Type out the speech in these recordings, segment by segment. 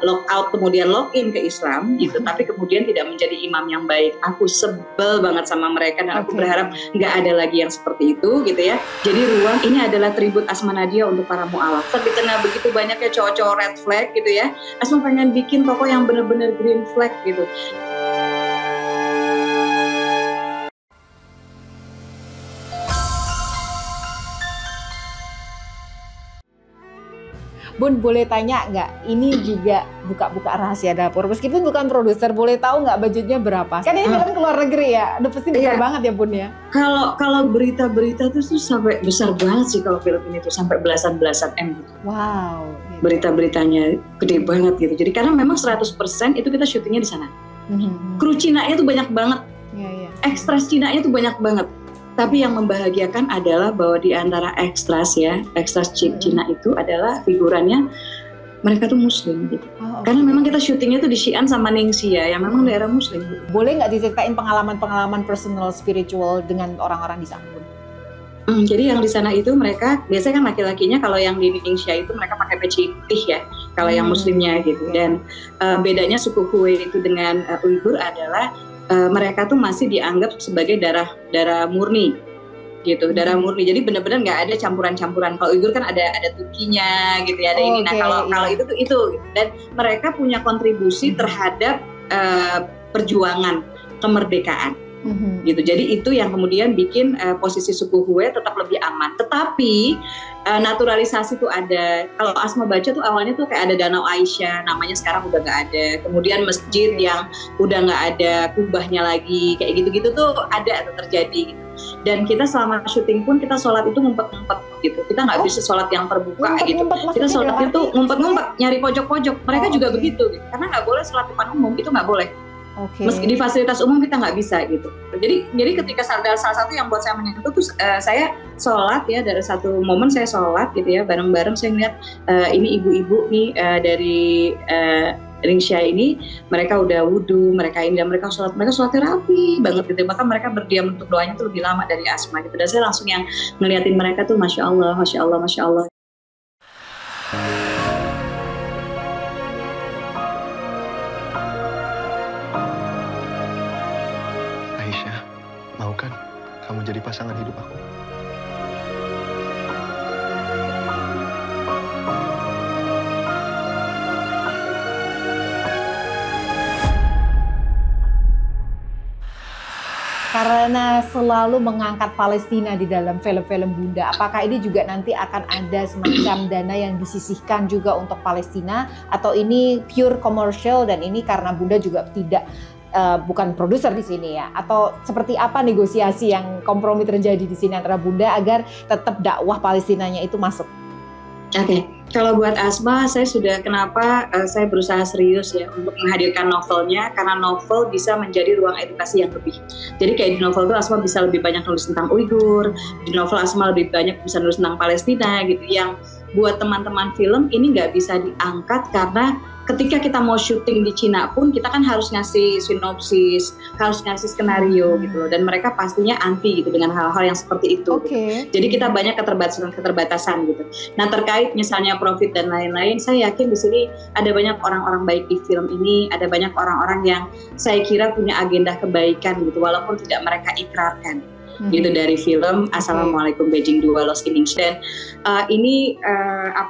lock out kemudian lock in ke Islam gitu, tapi kemudian tidak menjadi imam yang baik. Aku sebel banget sama mereka dan aku berharap nggak ada lagi yang seperti itu gitu ya. Jadi ruang ini adalah tribut Asma Nadia untuk para mu'alaf. Di tengah begitu banyaknya cowok-cowok red flag gitu ya, Asma pengen bikin toko yang benar-benar green flag gitu. Bun, boleh tanya nggak? Ini juga buka-buka rahasia dapur. Meskipun bukan produser, boleh tahu nggak budgetnya berapa? Kan ini film keluar negeri ya, udah pasti besar banget ya Bun ya. Kalau berita-berita tuh sampai besar banget sih kalau film ini tuh sampai belasan M gitu. Wow. Gitu. Berita-beritanya gede banget gitu. Jadi karena memang 100% itu kita syutingnya di sana. Kru Cina-nya tuh banyak banget. Ekstras Cina-nya tuh banyak banget. Tapi yang membahagiakan adalah bahwa di antara ekstras Cina itu adalah figurannya mereka tuh Muslim gitu. Karena memang kita syutingnya tuh di Xi'an sama Ningxia yang memang daerah Muslim. Gitu. Boleh nggak diceritain pengalaman personal spiritual dengan orang-orang di sana? Jadi yang di sana itu mereka biasanya kan laki-lakinya, kalau yang di Ningxia itu mereka pakai peci putih ya, kalau yang Muslimnya gitu. Dan bedanya suku Hui itu dengan Uighur adalah mereka tuh masih dianggap sebagai darah murni gitu, darah murni. Jadi benar-benar nggak ada campuran-campuran. Kalau Uighur kan ada Turkinya gitu ya, ada ini. Nah kalau itu tuh itu dan mereka punya kontribusi terhadap perjuangan kemerdekaan. Gitu. Jadi itu yang kemudian bikin posisi suku Hue tetap lebih aman. Tetapi naturalisasi itu ada. Kalau Asma baca tuh awalnya tuh kayak ada Danau Aisyah, namanya sekarang udah nggak ada. Kemudian masjid yang udah nggak ada kubahnya lagi, kayak gitu-gitu tuh ada atau terjadi. Gitu. Dan kita selama syuting pun kita sholat itu ngumpet-ngumpet gitu. Kita nggak bisa sholat yang terbuka gitu. Kita sholat itu ngumpet-ngumpet, nyari pojok-pojok. Mereka juga begitu, gitu. Karena nggak boleh sholat di depan umum, itu nggak boleh. Meski di fasilitas umum kita nggak bisa gitu. Jadi ketika salah satu yang buat saya menyentuh tuh saya sholat ya, dari satu momen saya sholat gitu ya, bareng-bareng saya ngeliat ini ibu-ibu nih dari Ningxia ini, mereka udah wudhu, mereka ini dan mereka sholatnya rapi banget gitu. Bahkan mereka berdiam untuk doanya tuh lebih lama dari Asma gitu. Dan saya langsung yang ngeliatin mereka tuh Masya Allah, Masya Allah, Masya Allah. Mau kan kamu jadi pasangan hidup aku? Karena selalu mengangkat Palestina di dalam film-film Bunda, apakah ini juga nanti akan ada semacam dana yang disisihkan juga untuk Palestina, atau ini pure commercial dan ini karena Bunda juga tidak bukan produser di sini ya, atau seperti apa negosiasi yang kompromi terjadi di sini antara Bunda agar tetap dakwah Palestinanya itu masuk? Oke. Kalau buat Asma, kenapa saya berusaha serius ya untuk menghadirkan novelnya, karena novel bisa menjadi ruang edukasi yang lebih. Jadi kayak di novel itu Asma bisa lebih banyak nulis tentang Uighur, di novel Asma lebih banyak bisa nulis tentang Palestina gitu, yang buat teman-teman film ini nggak bisa diangkat karena ketika kita mau syuting di Cina pun kita kan harus ngasih sinopsis, harus ngasih skenario gitu loh, dan mereka pastinya anti gitu dengan hal-hal yang seperti itu. Gitu. Jadi kita banyak keterbatasan gitu. Nah terkait misalnya profit dan lain-lain, saya yakin di sini ada banyak orang-orang baik di film ini, ada banyak orang-orang yang saya kira punya agenda kebaikan gitu, walaupun tidak mereka ikrarkan. Gitu dari film Assalamualaikum Beijing 2 Lost in Ningxia. Dan ini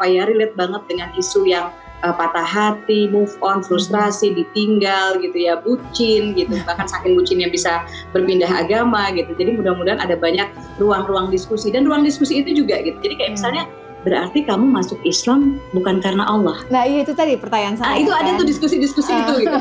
relate banget dengan isu yang patah hati, move on, frustrasi, ditinggal gitu ya, bucin gitu, bahkan saking bucinnya bisa berpindah agama gitu. Jadi mudah-mudahan ada banyak ruang-ruang diskusi, dan ruang diskusi itu juga gitu. Jadi kayak misalnya berarti kamu masuk Islam bukan karena Allah. Nah iya itu tadi pertanyaan saya. Itu ada tuh diskusi-diskusi itu gitu.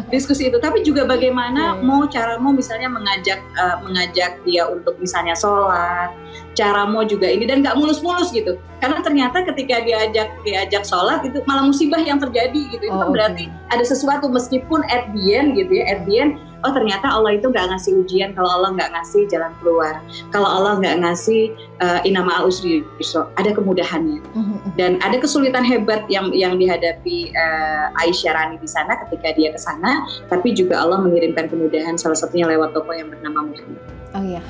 Diskusi itu, tapi juga bagaimana caramu misalnya mengajak dia untuk misalnya sholat, caramu juga ini, dan nggak mulus-mulus gitu. Karena ternyata ketika diajak sholat itu malah musibah yang terjadi gitu. Itu kan berarti ada sesuatu, meskipun at the end gitu ya, oh ternyata Allah itu nggak ngasih ujian kalau Allah nggak ngasih jalan keluar, kalau Allah nggak ngasih inama al-usri yusra, ada kemudahannya. Dan ada kesulitan hebat yang dihadapi Aisyah Rani di sana ketika dia ke sana, tapi juga Allah mengirimkan kemudahan, salah satunya lewat tokoh yang bernama Muhammad. Oh iya.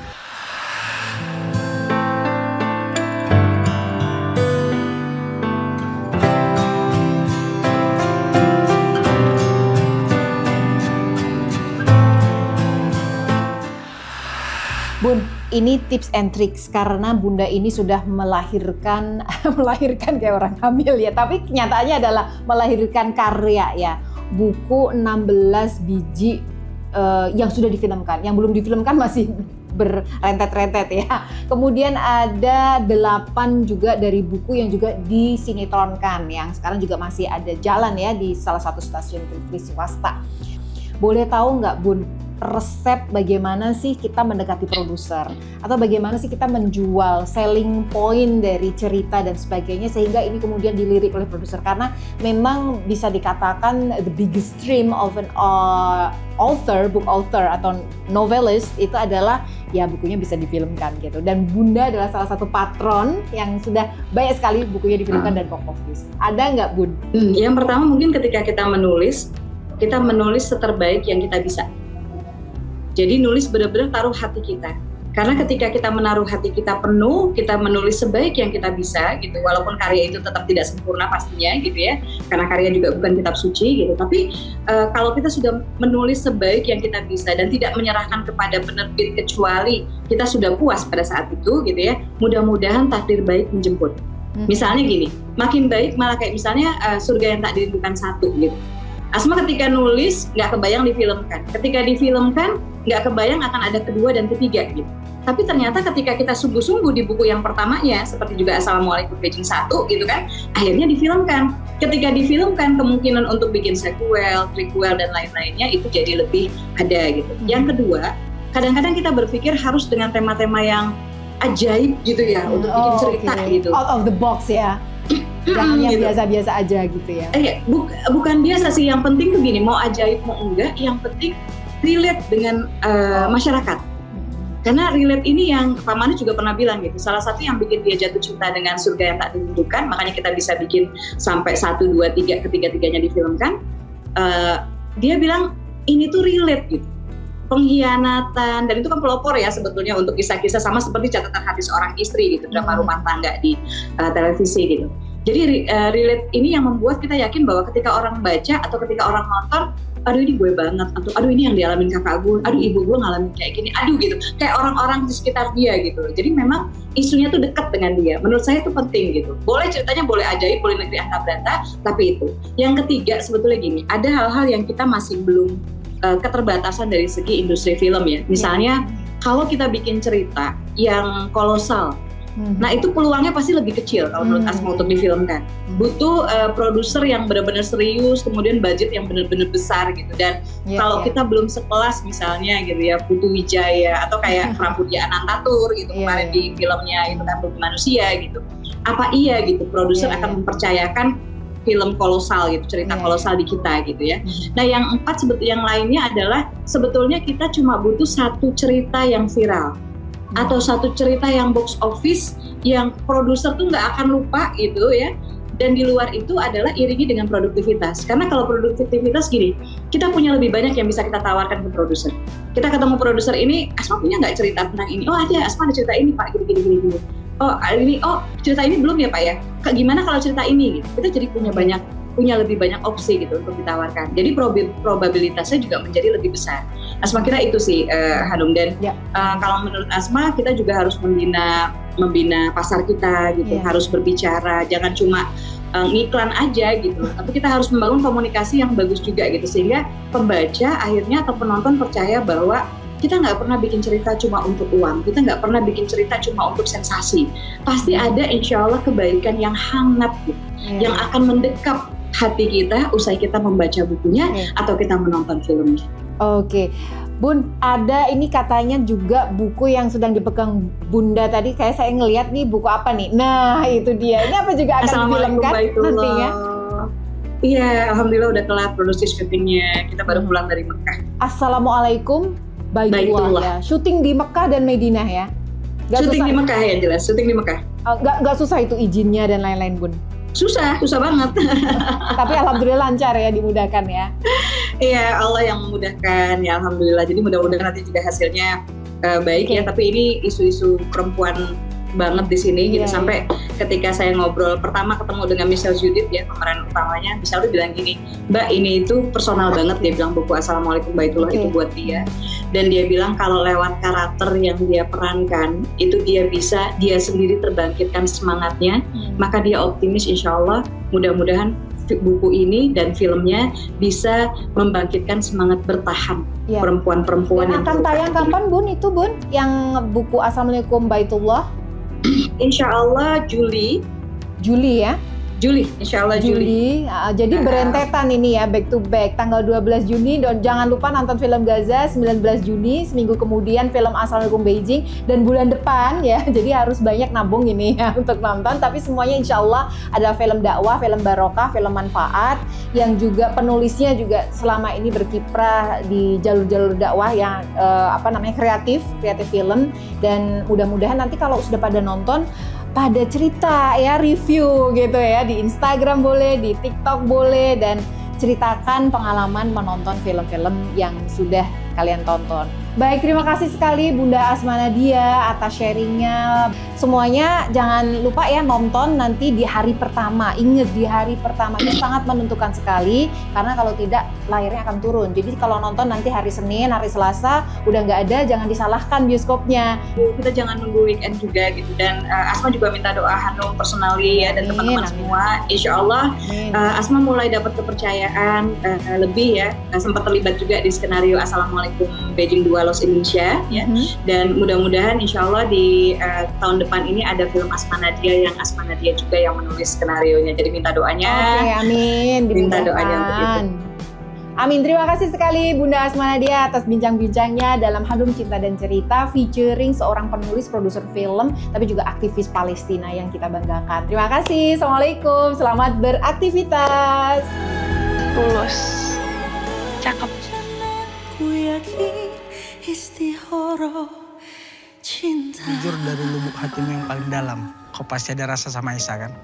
ini tips and tricks karena Bunda ini sudah melahirkan melahirkan kayak orang hamil ya, tapi kenyataannya adalah melahirkan karya ya. Buku 16 biji yang sudah difilmkan, yang belum difilmkan masih berrentet-rentet ya. Kemudian ada 8 juga dari buku yang juga disinetronkan, yang sekarang juga masih ada jalan ya di salah satu stasiun televisi swasta. Boleh tahu nggak Bun, resep bagaimana sih kita mendekati produser atau bagaimana sih kita menjual selling point dari cerita dan sebagainya sehingga ini kemudian dilirik oleh produser, karena memang bisa dikatakan the biggest dream of an author, book author atau novelist itu adalah ya bukunya bisa difilmkan gitu, dan Bunda adalah salah satu patron yang sudah banyak sekali bukunya difilmkan dan box office. Ada nggak Bun? Yang pertama mungkin ketika kita menulis seterbaik yang kita bisa. Jadi nulis benar-benar taruh hati kita. Karena ketika kita menaruh hati kita penuh, kita menulis sebaik yang kita bisa gitu. Walaupun karya itu tetap tidak sempurna pastinya gitu ya. Karena karya juga bukan kitab suci gitu. Tapi kalau kita sudah menulis sebaik yang kita bisa dan tidak menyerahkan kepada penerbit kecuali kita sudah puas pada saat itu gitu ya. Mudah-mudahan takdir baik menjemput. Misalnya gini, makin baik malah kayak misalnya Surga yang Tak Dirindukan 1 gitu. Asma ketika nulis nggak kebayang difilmkan, ketika difilmkan nggak kebayang akan ada kedua dan ketiga gitu. Tapi ternyata ketika kita sungguh-sungguh di buku yang pertamanya, seperti juga Assalamualaikum Beijing 1 gitu kan, akhirnya difilmkan. Ketika difilmkan kemungkinan untuk bikin sequel, prequel dan lain-lainnya itu jadi lebih ada gitu. Yang kedua, kadang-kadang kita berpikir harus dengan tema-tema yang ajaib gitu ya untuk bikin cerita gitu. Out of the box ya. Jangan yang biasa-biasa aja gitu ya. Bukan biasa sih, yang penting tuh gini, mau ajaib mau enggak, yang penting relate dengan masyarakat. Karena relate ini yang Pak Manu juga pernah bilang gitu, salah satu yang bikin dia jatuh cinta dengan Surga yang Tak Dirindukan, makanya kita bisa bikin sampai 1, 2, 3, ketiga-tiganya difilmkan. Dia bilang ini tuh relate gitu. Pengkhianatan, dan itu kan pelopor ya sebetulnya untuk kisah-kisah, sama seperti Catatan Hati Seorang Istri gitu, drama rumah tangga di televisi gitu. Jadi relate ini yang membuat kita yakin bahwa ketika orang baca atau ketika orang nonton, aduh ini gue banget, atau aduh ini yang dialamin kakak gue, aduh ibu gue ngalamin kayak gini, aduh gitu, kayak orang-orang di sekitar dia gitu. Jadi memang isunya tuh dekat dengan dia. Menurut saya itu penting gitu. Boleh ceritanya boleh ajaib, boleh negeri angka beranta, tapi itu. Yang ketiga sebetulnya gini, ada hal-hal yang kita masih belum keterbatasan dari segi industri film ya. Misalnya kalau kita bikin cerita yang kolosal, nah itu peluangnya pasti lebih kecil kalau menurut Asma untuk difilmkan. Butuh produser yang benar-benar serius, kemudian budget yang benar-benar besar gitu. Dan kalau kita belum sekelas misalnya gitu ya, Putu Wijaya atau kayak Pramudia Anantatur gitu kemarin di filmnya itu kan Bumi Manusia gitu. Apa iya gitu produser akan mempercayakan film kolosal gitu, cerita kolosal di kita gitu ya. Nah yang 4 sebetulnya yang lainnya adalah sebetulnya kita cuma butuh satu cerita yang viral atau satu cerita yang box office yang produser tuh nggak akan lupa gitu ya. Dan di luar itu adalah iringi dengan produktivitas. Karena kalau produktivitas gini, kita punya lebih banyak yang bisa kita tawarkan ke produser. Kita ketemu produser ini, Asma punya nggak cerita tentang ini? Oh ada, Asma ada cerita ini Pak, gini. Oh ini, oh cerita ini belum ya Pak ya? Gimana kalau cerita ini? Gitu. Kita jadi punya lebih banyak opsi gitu untuk ditawarkan. Jadi probabilitasnya juga menjadi lebih besar. Asma kira itu sih Hanum, dan kalau menurut Asma kita juga harus membina pasar kita gitu, harus berbicara, jangan cuma ngiklan aja gitu. Tapi kita harus membangun komunikasi yang bagus juga gitu sehingga pembaca akhirnya atau penonton percaya bahwa kita nggak pernah bikin cerita cuma untuk uang, kita nggak pernah bikin cerita cuma untuk sensasi. Pasti ada insya Allah kebaikan yang hangat gitu, yang akan mendekap hati kita usai kita membaca bukunya atau kita menonton filmnya. Oke. Bun, ada ini katanya juga buku yang sedang dipegang Bunda tadi, kayak saya ngelihat nih buku apa nih? Nah itu dia, ini apa juga akan difilmkan nantinya? Iya, Alhamdulillah udah kelar produksi syutingnya, kita baru pulang dari Mekah. Assalamualaikum Baitullah ya, syuting di Mekah dan Madinah ya? Syuting di Mekah ya jelas, syuting di Mekah. Nggak susah itu izinnya dan lain-lain Bun? Susah banget. Tapi alhamdulillah lancar ya, dimudahkan ya. Iya, Allah yang memudahkan ya alhamdulillah. Jadi mudah-mudahan nanti juga hasilnya baik ya. Tapi ini isu-isu perempuan banget di sini gitu. Iya, Sampai ketika saya ngobrol pertama ketemu dengan Michelle Judith ya, pemeran utamanya, Michelle tuh bilang gini, Mbak ini itu personal banget, dia bilang buku Assalamualaikum Baitullah itu buat dia. Dan dia bilang kalau lewat karakter yang dia perankan itu dia sendiri terbangkitkan semangatnya, maka dia optimis insya Allah mudah-mudahan buku ini dan filmnya bisa membangkitkan semangat bertahan perempuan-perempuan yang akan tayang kapan Bun itu Bun yang buku Assalamualaikum Baitullah? Insya Allah Juli ya. Juli, insya Allah Juli. Jadi berentetan ini ya, back to back. Tanggal 12 Juni, dan jangan lupa nonton film Gaza 19 Juni, seminggu kemudian film Assalamualaikum Beijing, dan bulan depan ya, jadi harus banyak nabung ini ya untuk nonton. Tapi semuanya insya Allah adalah film dakwah, film barokah, film manfaat, yang juga penulisnya juga selama ini berkiprah di jalur-jalur dakwah yang kreatif film. Dan mudah-mudahan nanti kalau sudah pada nonton, pada cerita ya, review gitu ya, di Instagram boleh, di TikTok boleh, dan ceritakan pengalaman menonton film-film yang sudah kalian tonton. Baik, terima kasih sekali Bunda Asma Nadia atas sharingnya. Semuanya jangan lupa ya nonton nanti di hari pertama. Ingat, di hari pertama itu sangat menentukan sekali, karena kalau tidak layarnya akan turun. Jadi kalau nonton nanti hari Senin, hari Selasa udah nggak ada, jangan disalahkan bioskopnya. Kita jangan nunggu weekend juga gitu. Dan Asma juga minta doa Hanum personally ya, dan teman-teman semua. Insya Allah Asma mulai dapat kepercayaan lebih ya. Sempat terlibat juga di skenario Assalamualaikum Beijing 2 Los Indonesia ya. Dan mudah-mudahan insya Allah di tahun depan ini ada film Asma Nadia yang Asma Nadia juga yang menulis skenarionya. Jadi minta doanya. Oke, amin. Minta doanya untuk itu. Amin, terima kasih sekali Bunda Asma Nadia atas bincang-bincangnya dalam Hanum Cinta dan Cerita, featuring seorang penulis, produser film, tapi juga aktivis Palestina yang kita banggakan. Terima kasih, Assalamualaikum, selamat beraktivitas. Tulus, cakep. Jujur dari lubuk hatimu yang paling dalam, kau pasti ada rasa sama Isa kan?